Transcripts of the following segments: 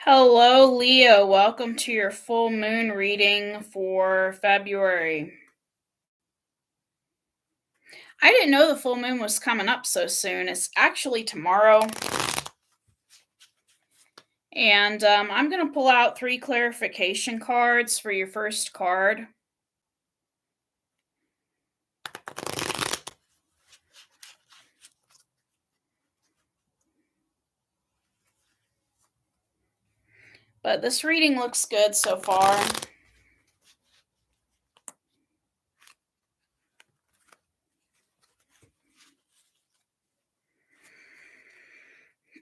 Hello, Leo. Welcome to your full moon reading for February. I didn't know the full moon was coming up so soon. It's actually tomorrow. And I'm going to pull out 3 clarification cards for your first card. But this reading looks good so far.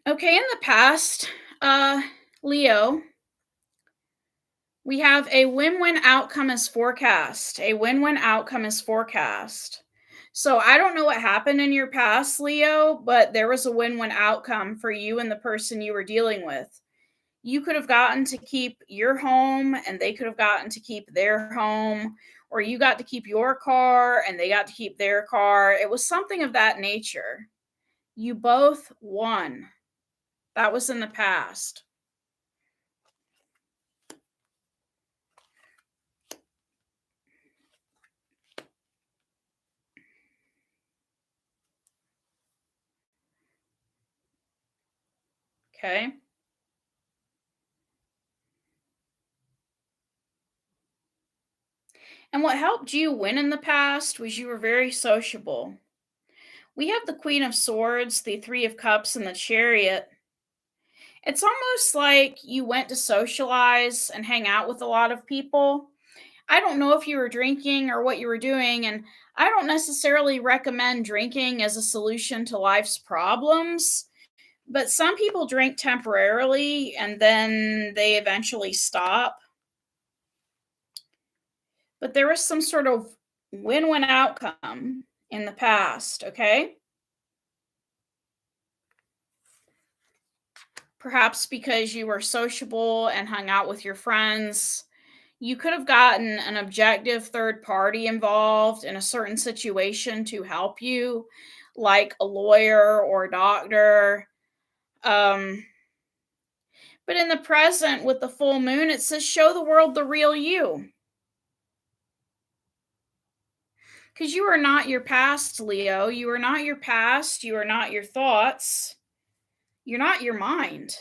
Okay, in the past, Leo, we have a win-win outcome is forecast. A win-win outcome is forecast. So I don't know what happened in your past, Leo, but there was a win-win outcome for you and the person you were dealing with. You could have gotten to keep your home and they could have gotten to keep their home, or you got to keep your car and they got to keep their car. It was something of that nature. You both won. That was in the past. Okay. And what helped you win in the past was you were very sociable. We have the Queen of Swords, the Three of Cups, and the Chariot. It's almost like you went to socialize and hang out with a lot of people. I don't know if you were drinking or what you were doing, and I don't necessarily recommend drinking as a solution to life's problems, but some people drink temporarily and then they eventually stop. But there was some sort of win win outcome in the past, okay? Perhaps because you were sociable and hung out with your friends. You could have gotten an objective third party involved in a certain situation to help you, like a lawyer or a doctor. Um, but in the present, with the full moon, it says, show the world the real you. Because you are not your past, Leo. You are not your past. You are not your thoughts. You're not your mind.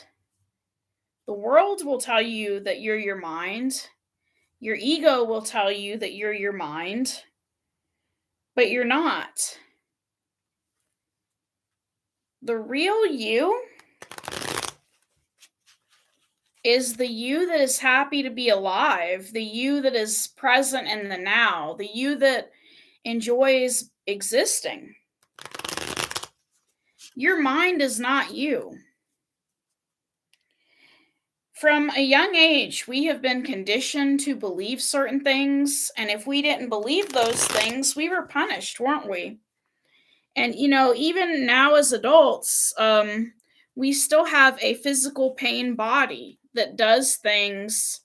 The world will tell you that you're your mind. Your ego will tell you that you're your mind, but you're not. The real you is the you that is happy to be alive, the you that is present in the now, the you that enjoys existing. Your mind is not you. From a young age, we have been conditioned to believe certain things, and if we didn't believe those things, we were punished, weren't we? And even now as adults, we still have a physical pain body that does things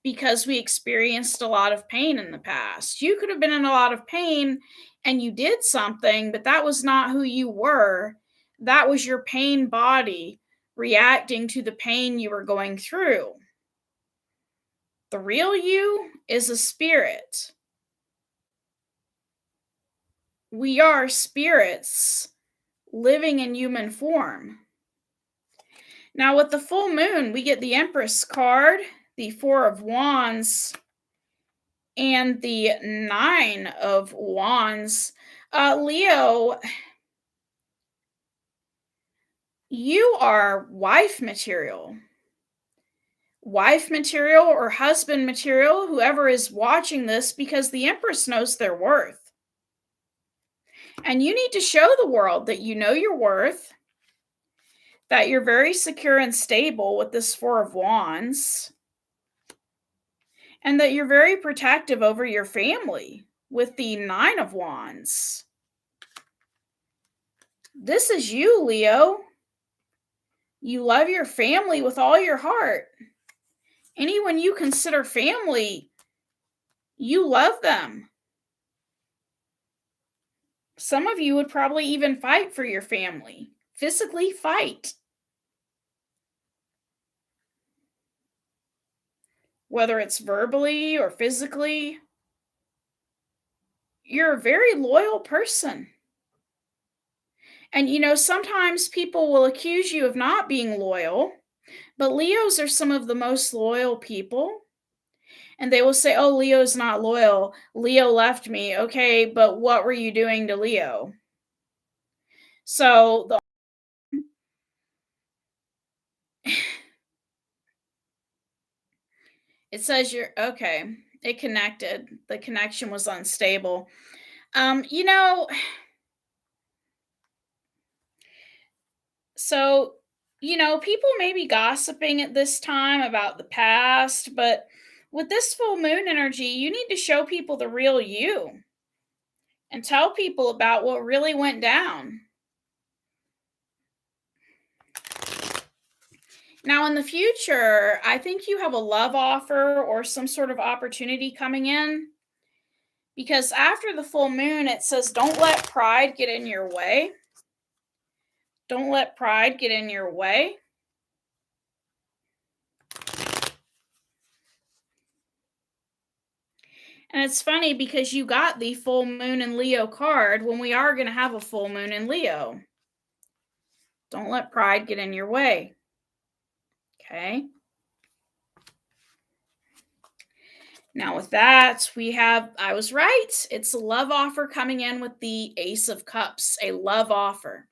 because we experienced a lot of pain in the past. You could have been in a lot of pain and you did something, but that was not who you were. That was your pain body reacting to the pain you were going through. The real you is a spirit. We are spirits living in human form. Now, with the full moon, we get the Empress card, the Four of Wands, and the Nine of Wands. Leo, you are wife material. Wife material or husband material, whoever is watching this, because the Empress knows their worth. And you need to show the world that you know your worth, that you're very secure and stable with this Four of Wands, and that you're very protective over your family with the Nine of Wands. This is you, Leo. You love your family with all your heart. Anyone you consider family, you love them. Some of you would probably even fight for your family, physically fight. whether it's verbally or physically. You're a very loyal person. And sometimes people will accuse you of not being loyal, but Leos are some of the most loyal people. And they will say, "Oh, Leo's not loyal. Leo left me." Okay, but what were you doing to Leo? So it says you're okay. It connected. The connection was unstable. Um, you know, so people may be gossiping at this time about the past, but with this full moon energy, you need to show people the real you and tell people about what really went down. Now, in the future, I think you have a love offer or some sort of opportunity coming in because after the full moon, it says, don't let pride get in your way. Don't let pride get in your way. And it's funny because you got the full moon in Leo card when we are going to have a full moon in Leo. Don't let pride get in your way. Okay. Now, with that, I was right. It's a love offer coming in with the Ace of Cups, a love offer.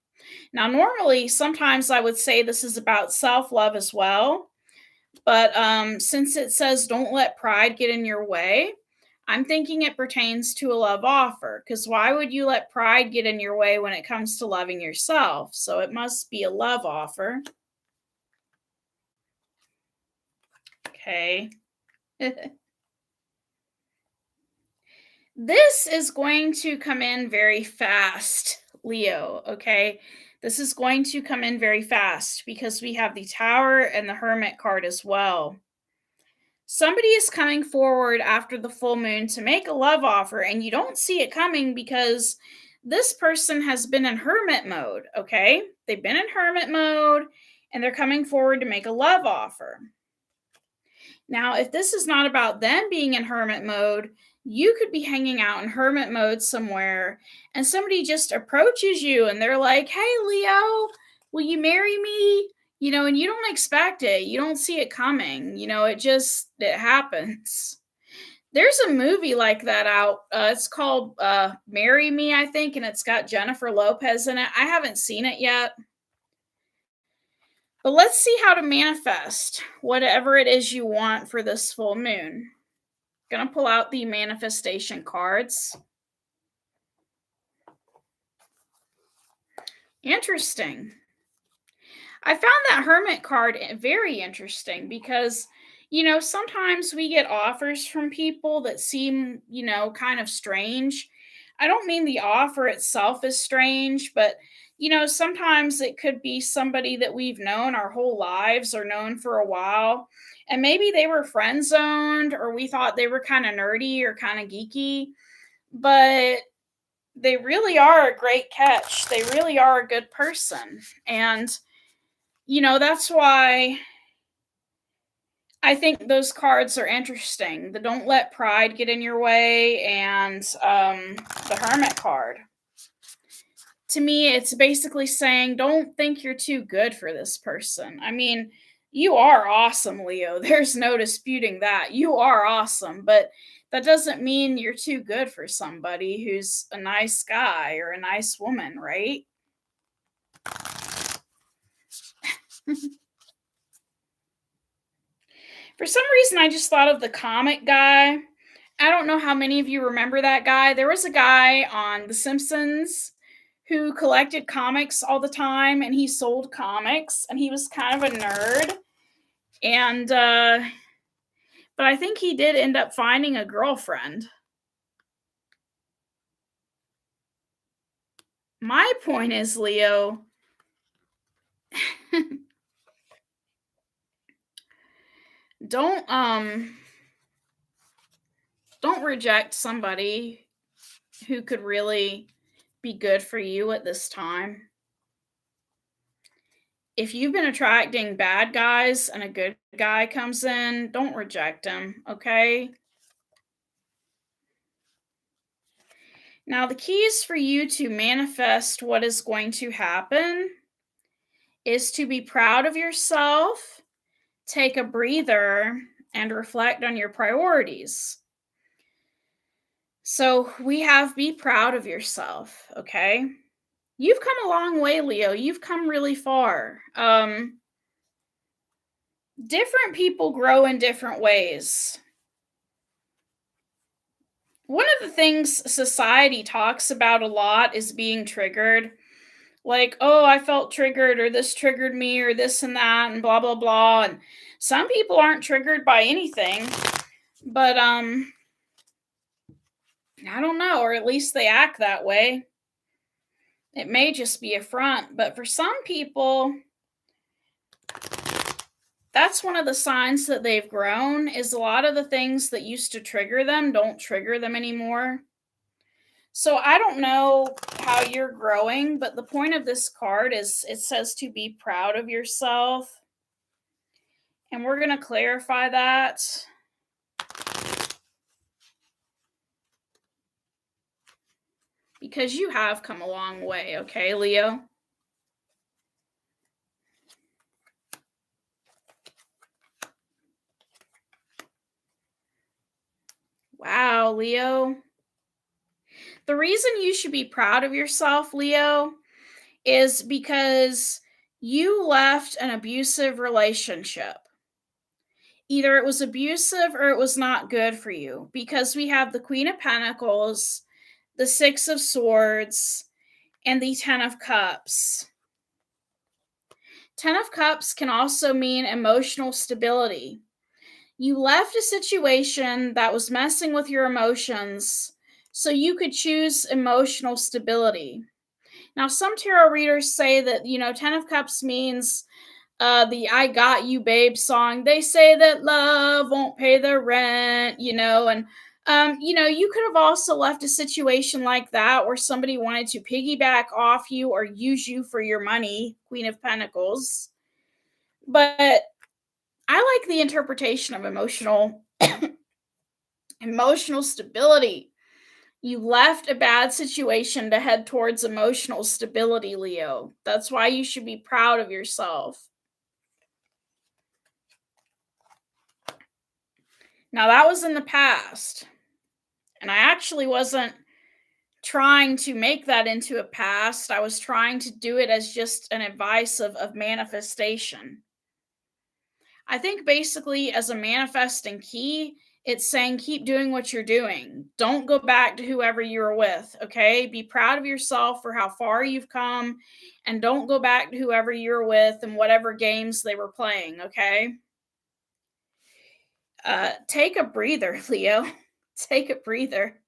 Now, normally, sometimes I would say this is about self love as well. But since it says don't let pride get in your way, I'm thinking it pertains to a love offer. Because why would you let pride get in your way when it comes to loving yourself? So it must be a love offer. Okay. This is going to come in very fast, Leo. Okay. This is going to come in very fast because we have the Tower and the Hermit card as well. Somebody is coming forward after the full moon to make a love offer, and you don't see it coming because this person has been in hermit mode. Okay. They've been in hermit mode and they're coming forward to make a love offer. Now, if this is not about them being in hermit mode, you could be hanging out in hermit mode somewhere and somebody just approaches you and they're like, "Hey, Leo, will you marry me?" And you don't expect it. You don't see it coming. It happens. There's a movie like that out. It's called Marry Me, I think, and it's got Jennifer Lopez in it. I haven't seen it yet. But let's see how to manifest whatever it is you want for this full moon. Gonna pull out the manifestation cards. Interesting. I found that Hermit card very interesting because, sometimes we get offers from people that seem, kind of strange. I don't mean the offer itself is strange, but, sometimes it could be somebody that we've known our whole lives or known for a while. And maybe they were friend zoned or we thought they were kind of nerdy or kind of geeky, but they really are a great catch. They really are a good person. And that's why I think those cards are interesting. The don't let pride get in your way and the hermit card. To me, it's basically saying don't think you're too good for this person. I mean, you are awesome, Leo. There's no disputing that. You are awesome, but that doesn't mean you're too good for somebody who's a nice guy or a nice woman, right? For some reason, I just thought of the comic guy. I don't know how many of you remember that guy. There was a guy on The Simpsons who collected comics all the time and he sold comics and he was kind of a nerd. And, but I think he did end up finding a girlfriend. My point is, Leo, don't, don't reject somebody who could really be good for you at this time. If you've been attracting bad guys and a good guy comes in, don't reject him, okay? Now, the keys for you to manifest what is going to happen is to be proud of yourself, take a breather, and reflect on your priorities. So, we have be proud of yourself, okay? You've come a long way, Leo. You've come really far. Different people grow in different ways. One of the things society talks about a lot is being triggered. Like, oh, I felt triggered, or this triggered me, or this and that, and blah, blah, blah. And some people aren't triggered by anything, but I don't know, or at least they act that way. It may just be a front, but for some people, that's one of the signs that they've grown is a lot of the things that used to trigger them don't trigger them anymore. So I don't know how you're growing, but the point of this card is it says to be proud of yourself. And we're going to clarify that. Because you have come a long way, okay, Leo? Wow, Leo. The reason you should be proud of yourself, Leo, is because you left an abusive relationship. Either it was abusive or it was not good for you because we have the Queen of Pentacles, the Six of Swords, and the Ten of Cups. Ten of Cups can also mean emotional stability. You left a situation that was messing with your emotions so you could choose emotional stability. Now, some tarot readers say that, Ten of Cups means the I Got You Babe song. They say that love won't pay the rent, and you could have also left a situation like that where somebody wanted to piggyback off you or use you for your money, Queen of Pentacles. But I like the interpretation of emotional stability. You left a bad situation to head towards emotional stability, Leo. That's why you should be proud of yourself. Now, that was in the past. And I actually wasn't trying to make that into a past. I was trying to do it as just an advice of manifestation. I think basically, as a manifesting key, it's saying keep doing what you're doing. Don't go back to whoever you were with, okay? Be proud of yourself for how far you've come, and don't go back to whoever you were with and whatever games they were playing, okay? Take a breather, Leo. Take a breather.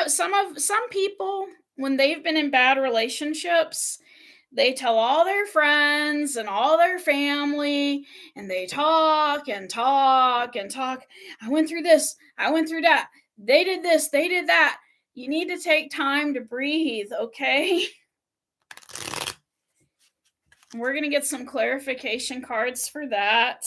Some people, when they've been in bad relationships, they tell all their friends and all their family, and they talk and talk and talk. I went through this, I went through that. They did this, they did that. You need to take time to breathe, okay? We're going to get some clarification cards for that.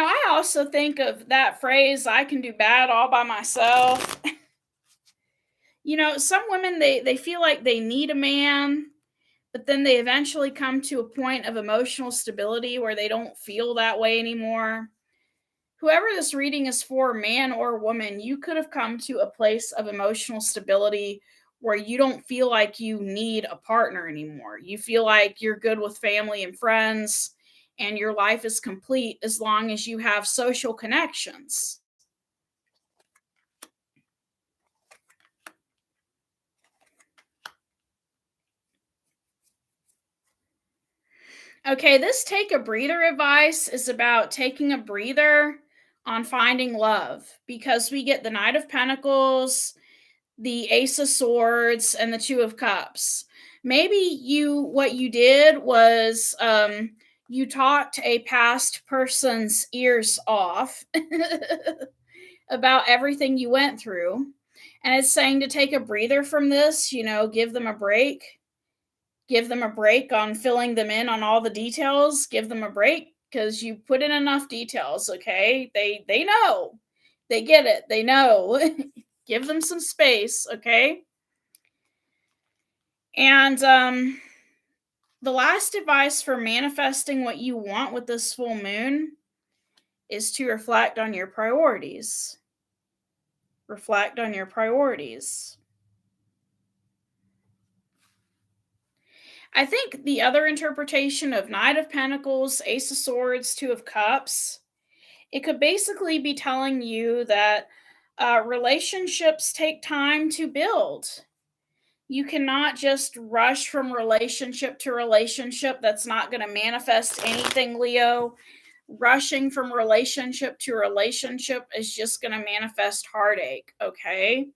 I also think of that phrase, I can do bad all by myself. Some women they feel like they need a man, but then they eventually come to a point of emotional stability where they don't feel that way anymore. Whoever this reading is for, man or woman, you could have come to a place of emotional stability where you don't feel like you need a partner anymore. You feel like you're good with family and friends, and your life is complete as long as you have social connections. Okay, this take a breather advice is about taking a breather on finding love because we get the Knight of Pentacles, the Ace of Swords, and the Two of Cups. Maybe what you did was You talked a past person's ears off about everything you went through. And it's saying to take a breather from this, give them a break. Give them a break on filling them in on all the details. Give them a break because you put in enough details, okay? They know. They get it. They know. Give them some space, okay? And the last advice for manifesting what you want with this full moon is to reflect on your priorities. Reflect on your priorities. I think the other interpretation of Knight of Pentacles, Ace of Swords, Two of Cups, it could basically be telling you that relationships take time to build. You cannot just rush from relationship to relationship. That's not going to manifest anything, Leo. Rushing from relationship to relationship is just going to manifest heartache, okay?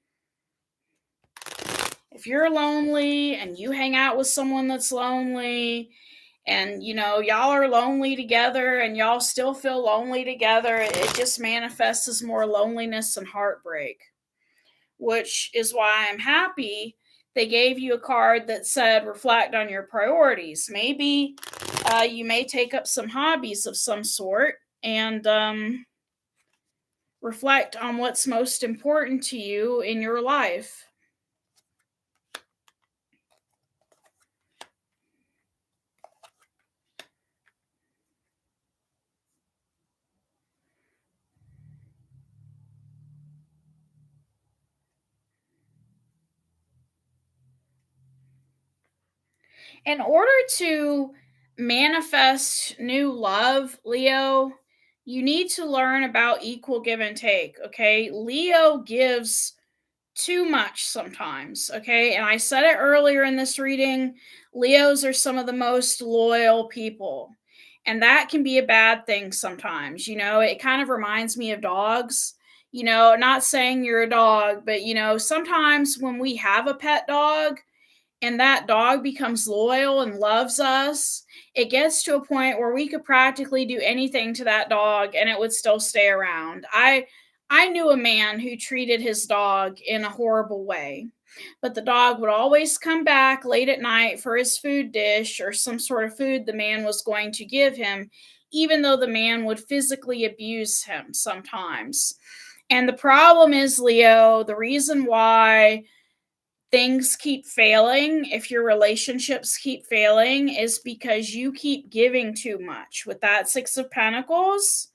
If you're lonely and you hang out with someone that's lonely, and y'all are lonely together and y'all still feel lonely together, it just manifests as more loneliness and heartbreak, which is why I'm happy they gave you a card that said reflect on your priorities. Maybe you may take up some hobbies of some sort and reflect on what's most important to you in your life. In order to manifest new love, Leo, you need to learn about equal give and take, okay? Leo gives too much sometimes, okay? And I said it earlier in this reading, Leos are some of the most loyal people. And that can be a bad thing sometimes. It kind of reminds me of dogs. Not saying you're a dog, but sometimes when we have a pet dog, and that dog becomes loyal and loves us, it gets to a point where we could practically do anything to that dog and it would still stay around. I knew a man who treated his dog in a horrible way, but the dog would always come back late at night for his food dish or some sort of food the man was going to give him, even though the man would physically abuse him sometimes. And the problem is, Leo, the reason why things keep failing, if your relationships keep failing, is because you keep giving too much. With that Six of Pentacles,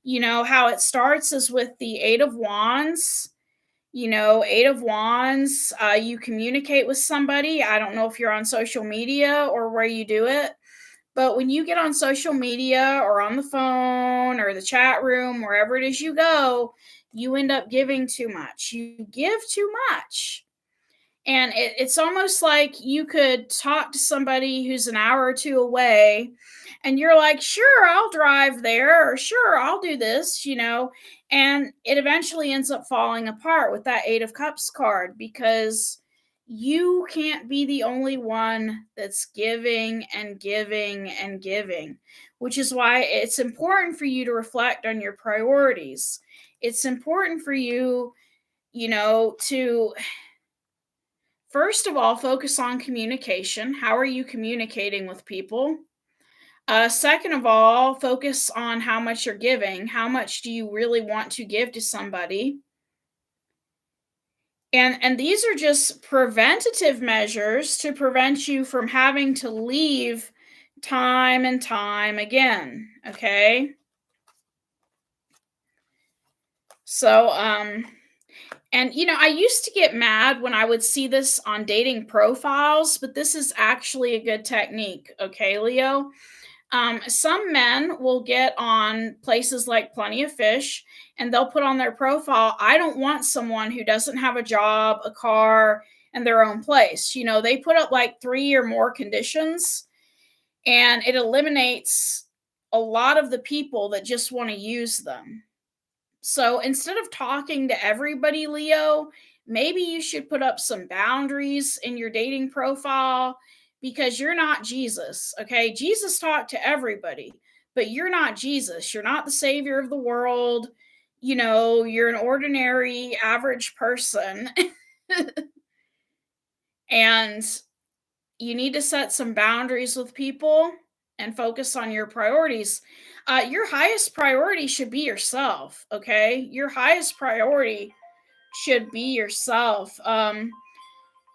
how it starts is with the Eight of Wands. Eight of Wands, you communicate with somebody. I don't know if you're on social media or where you do it, but when you get on social media or on the phone or the chat room, wherever it is you go, you end up giving too much. You give too much. And it's almost like you could talk to somebody who's an hour or two away, and you're like, sure, I'll drive there, or sure, I'll do this, and it eventually ends up falling apart with that Eight of Cups card because you can't be the only one that's giving and giving and giving, which is why it's important for you to reflect on your priorities. It's important for you, to first of all, focus on communication. How are you communicating with people? Second of all, focus on how much you're giving. How much do you really want to give to somebody? And these are just preventative measures to prevent you from having to leave time and time again. Okay. So, and I used to get mad when I would see this on dating profiles, but this is actually a good technique. Okay, Leo. Some men will get on places like Plenty of Fish and they'll put on their profile, I don't want someone who doesn't have a job, a car, and their own place. They put up like 3 or more conditions, and it eliminates a lot of the people that just want to use them. So instead of talking to everybody, Leo, maybe you should put up some boundaries in your dating profile. because you're not Jesus, okay? Jesus talked to everybody, but you're not Jesus. You're not the savior of the world. You're an ordinary, average person. And you need to set some boundaries with people and focus on your priorities. Your highest priority should be yourself, okay? Your highest priority should be yourself.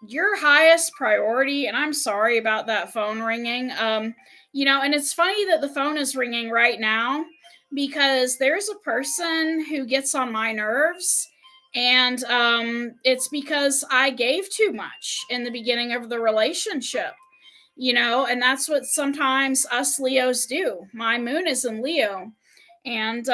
Your highest priority, and I'm sorry about that phone ringing. And it's funny that the phone is ringing right now because there's a person who gets on my nerves, and it's because I gave too much in the beginning of the relationship. And that's what sometimes us Leos do. My moon is in Leo, and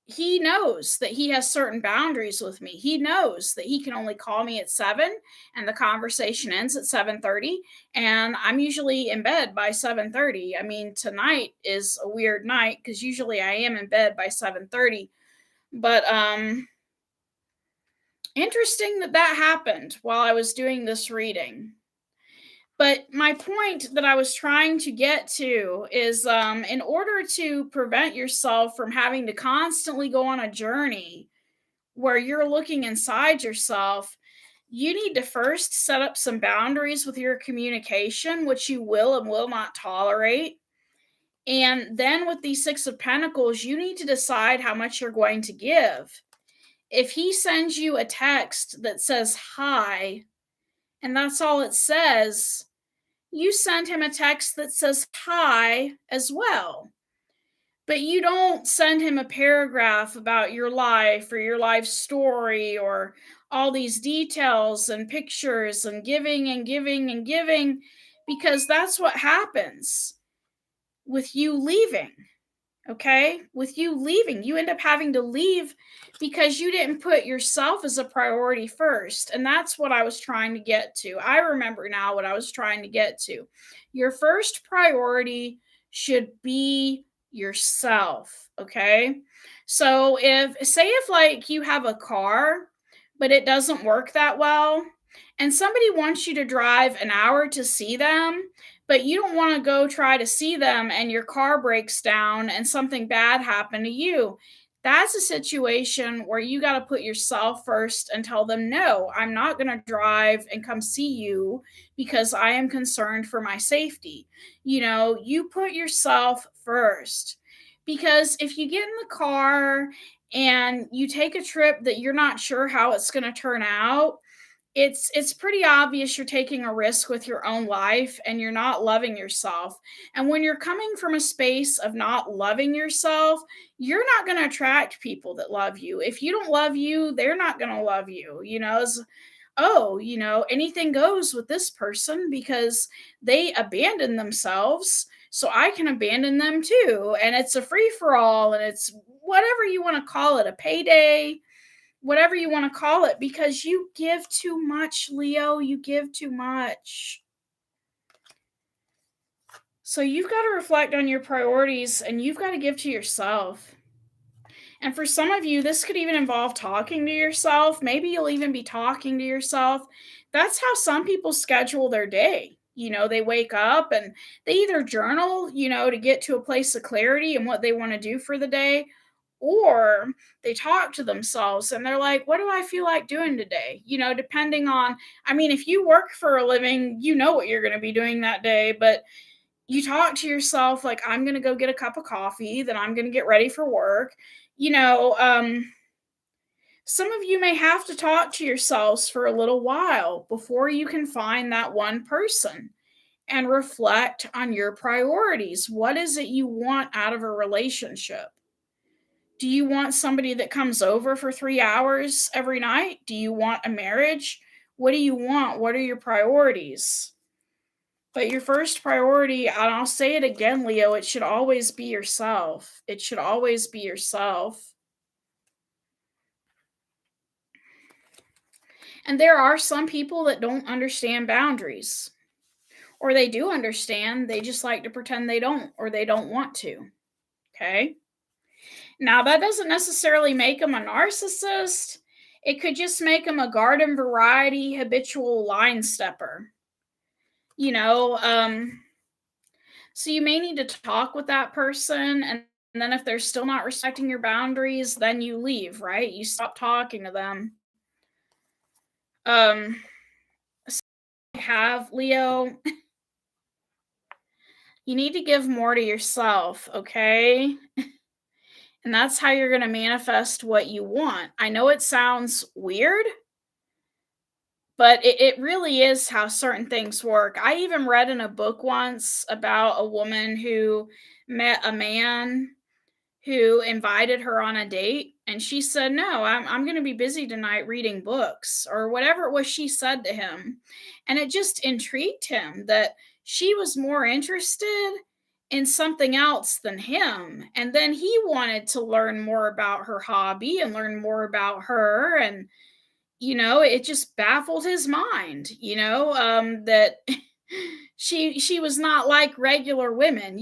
he knows that he has certain boundaries with me. He knows that he can only call me at 7 and the conversation ends at 7:30, and I'm usually in bed by 7:30. I mean, tonight is a weird night cuz usually I am in bed by 7:30. But interesting that that happened while I was doing this reading. But my point that I was trying to get to is, in order to prevent yourself from having to constantly go on a journey where you're looking inside yourself, you need to first set up some boundaries with your communication, which you will and will not tolerate. And then with the Six of Pentacles, you need to decide how much you're going to give. If he sends you a text that says hi, and that's all it says, you send him a text that says hi as well. But you don't send him a paragraph about your life or your life story or all these details and pictures and giving and giving and giving, because that's what happens with you leaving. Okay? With you leaving, you end up having to leave because you didn't put yourself as a priority first. And that's what I was trying to get to. I remember now what I was trying to get to. Your first priority should be yourself. Okay? So if like you have a car, but it doesn't work that well, and somebody wants you to drive an hour to see them, but you don't want to go try to see them and your car breaks down and something bad happened to you. That's a situation where you got to put yourself first and tell them, no, I'm not going to drive and come see you because I am concerned for my safety. You put yourself first. Because if you get in the car and you take a trip that you're not sure how it's going to turn out, it's pretty obvious you're taking a risk with your own life and you're not loving yourself. And when you're coming from a space of not loving yourself, you're not going to attract people that love you. If you don't love you, they're not going to love you. Anything goes with this person because they abandon themselves, so I can abandon them too. And it's a free for all, and it's whatever you want to call it, a payday, whatever you want to call it, because you give too much, Leo. You give too much. So you've got to reflect on your priorities and you've got to give to yourself. And for some of you, this could even involve talking to yourself. Maybe you'll even be talking to yourself. That's how some people schedule their day. They wake up and they either journal, to get to a place of clarity and what they want to do for the day, or they talk to themselves and they're like, what do I feel like doing today? Depending on, if you work for a living, you know what you're going to be doing that day, but you talk to yourself like, I'm going to go get a cup of coffee, then I'm going to get ready for work. Some of you may have to talk to yourselves for a little while before you can find that one person and reflect on your priorities. What is it you want out of a relationship? Do you want somebody that comes over for 3 hours every night? Do you want a marriage? What do you want? What are your priorities? But your first priority, and I'll say it again, Leo, it should always be yourself. It should always be yourself. And there are some people that don't understand boundaries. Or they do understand, they just like to pretend they don't, or they don't want to. Okay? Now, that doesn't necessarily make them a narcissist. It could just make them a garden variety habitual line stepper. you know, so you may need to talk with that person, and then if they're still not respecting your boundaries, then you leave, right? You stop talking to them. Um, so you have Leo, you need to give more to yourself, okay? And that's how you're going to manifest what you want. I know it sounds weird, but it really is how certain things work. I even read in a book once about a woman who met a man who invited her on a date, and she said, "No, I'm going to be busy tonight reading books," or whatever it was she said to him. And it just intrigued him that she was more interested in something else than him. And then he wanted to learn more about her hobby and learn more about her, and it just baffled his mind, that she was not like regular women,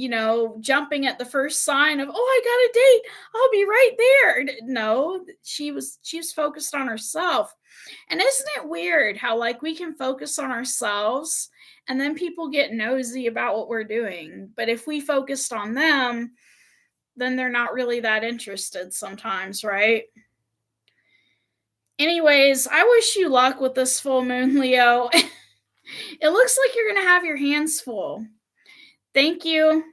jumping at the first sign of, "Oh, I got a date. I'll be right there." No, she was focused on herself. And isn't it weird how like we can focus on ourselves and then people get nosy about what we're doing, but if we focused on them, then they're not really that interested sometimes, right? Anyways, I wish you luck with this full moon, Leo. It looks like you're going to have your hands full. Thank you.